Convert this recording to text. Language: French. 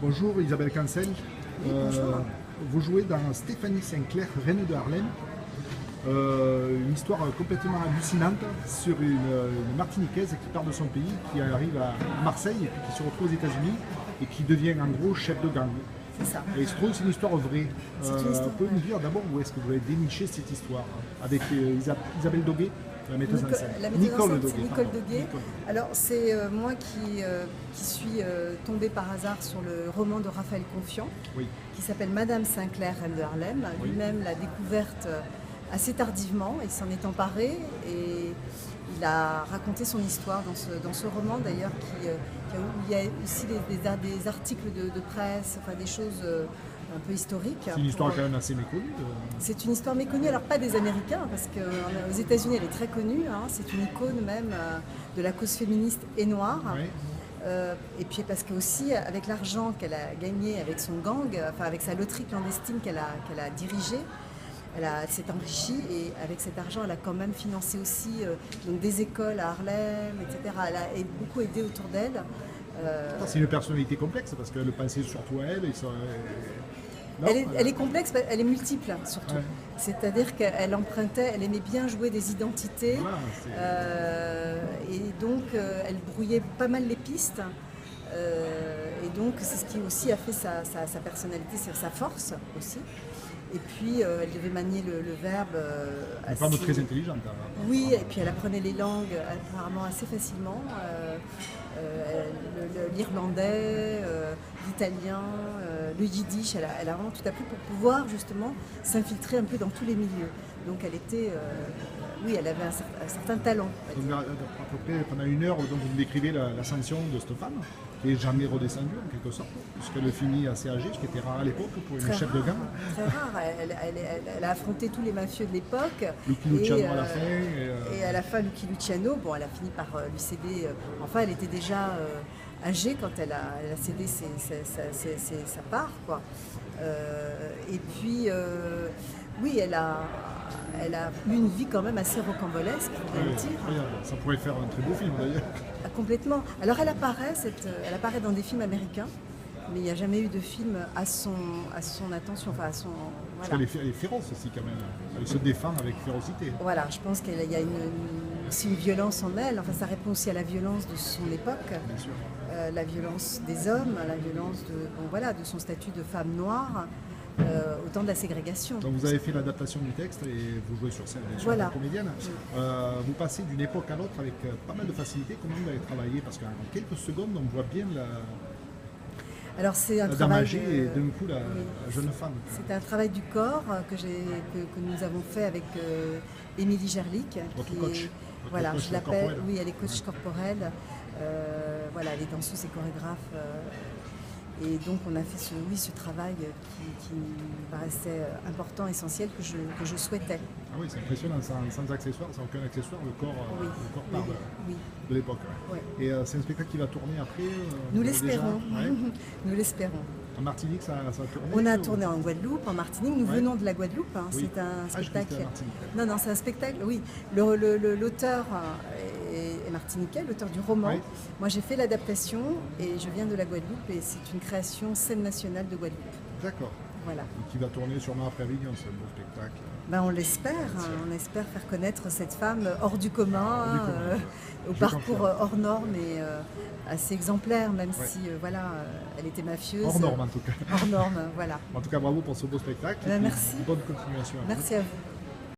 Bonjour Isabelle Cancel. Bonjour. Vous jouez dans Stéphanie Sinclair, Reine de Harlem. Une histoire complètement hallucinante sur une Martiniquaise qui part de son pays, qui arrive à Marseille et puis qui se retrouve aux États-Unis et qui devient en gros chef de gang. C'est ça. Et il se trouve que c'est une histoire vraie. C'est une histoire Vous pouvez vraie. nous dire d'abord où est-ce que vous avez déniché cette histoire avec Isabelle Doguet, la metteuse en scène. La metteuse en scène, c'est Nicole pardon. Doguet. Nicole. Alors c'est moi qui suis tombée par hasard sur le roman de Raphaël Confiant, Oui. qui s'appelle Madame Sinclair, Reine de Harlem. Oui. Lui-même l'a découverte assez tardivement, il s'en est emparé et il a raconté son histoire dans ce roman d'ailleurs où il y a aussi des articles de presse, enfin des choses un peu historiques. C'est une histoire quand même assez méconnue. C'est une histoire méconnue, alors pas des Américains, parce qu'aux États-Unis elle est très connue, hein, c'est une icône même de la cause féministe et noire. Oui. Et puis parce que aussi avec l'argent qu'elle a gagné avec son gang, enfin avec sa loterie clandestine qu'elle a dirigée, elle s'est enrichie et avec cet argent elle a quand même financé aussi donc des écoles à Harlem, etc. Elle a beaucoup aidé autour d'elle. C'est une personnalité complexe parce qu'elle pensait surtout à elle. Non, Elle est complexe, elle est multiple surtout. Ouais. C'est-à-dire qu'elle empruntait, elle aimait bien jouer des identités. Voilà, Et donc elle brouillait pas mal les pistes. Et donc c'est ce qui aussi a fait sa personnalité, c'est sa force aussi. Et puis elle devait manier le verbe une femme très intelligente. Oui, et puis elle apprenait les langues apparemment assez facilement. L'irlandais, l'italien, le yiddish, elle a vraiment tout appris pour pouvoir justement s'infiltrer un peu dans tous les milieux. Donc elle était, oui, elle avait un certain talent. Donc, à peu près pendant une heure, donc, vous me décrivez l'ascension de cette femme, qui n'est jamais redescendue en quelque sorte, puisqu'elle finit assez âgée, ce qui était rare à l'époque pour une Très chef rare, de gang. très rare. Elle a affronté tous les mafieux de l'époque. Lucky Luciano à la fin. Et à la fin, Lucky Luciano, bon, elle a fini par lui céder. Enfin, elle était déjà âgée quand elle a cédé sa part, quoi. Et puis, oui, elle a eu une vie quand même assez rocambolesque, faut bien le dire. Incroyable. Ça pourrait faire un très beau film d'ailleurs. Ah, complètement. Alors, elle apparaît dans des films américains. Mais il n'y a jamais eu de film à son attention, enfin à son... Parce Voilà. qu'elle est féroce aussi quand même. Elle se défend avec férocité. Voilà, je pense qu'il y a aussi une violence en elle. Enfin, ça répond aussi à la violence de son époque, Bien sûr. la violence des hommes, la violence de son statut de femme noire, au temps de la ségrégation. Donc vous avez fait l'adaptation du texte et vous jouez sur scène, bien sûr, Voilà. en comédienne. Vous passez d'une époque à l'autre avec pas mal de facilité. Comment vous avez travaillé? Parce qu'en quelques secondes, on voit bien Alors c'est un la dame travail âgée et d'un coup la jeune femme. C'est un travail du corps que nous avons fait avec Émilie Gerlich. Votre coach. Votre Voilà, coach je l'appelle. corporel. Oui, elle est coach corporelle. Voilà, elle est danseuse et chorégraphe. Et donc on a fait ce travail qui me paraissait important, essentiel, que je souhaitais. Ah oui, c'est impressionnant, sans accessoires, sans aucun accessoire, le corps parle Oui. de l'époque. Ouais. Et c'est un spectacle qui va tourner après Nous déjà l'espérons. Ouais. Nous l'espérons. En Martinique, ça a tourné On a ou- tourné en Guadeloupe, en Martinique. Nous Ouais. venons de la Guadeloupe. Hein. Oui. C'est un Ah, je croyais que spectacle. c'était en Martinique. Non, c'est un spectacle. Oui, l'auteur est martiniquais, l'auteur du roman. Oui. Moi, j'ai fait l'adaptation et je viens de la Guadeloupe et c'est une création scène nationale de Guadeloupe. D'accord. Voilà. Et qui va tourner sûrement après Avignon, c'est un beau spectacle. Ben, on l'espère. On espère faire connaître cette femme hors du commun, Hors du commun. au Je parcours confirme. hors norme et assez exemplaire, même Ouais. si elle était mafieuse. Hors norme en tout cas. Hors norme, voilà. En tout cas, bravo pour ce beau spectacle. Ben, et puis, merci. Bonne continuation. à vous. Merci à vous.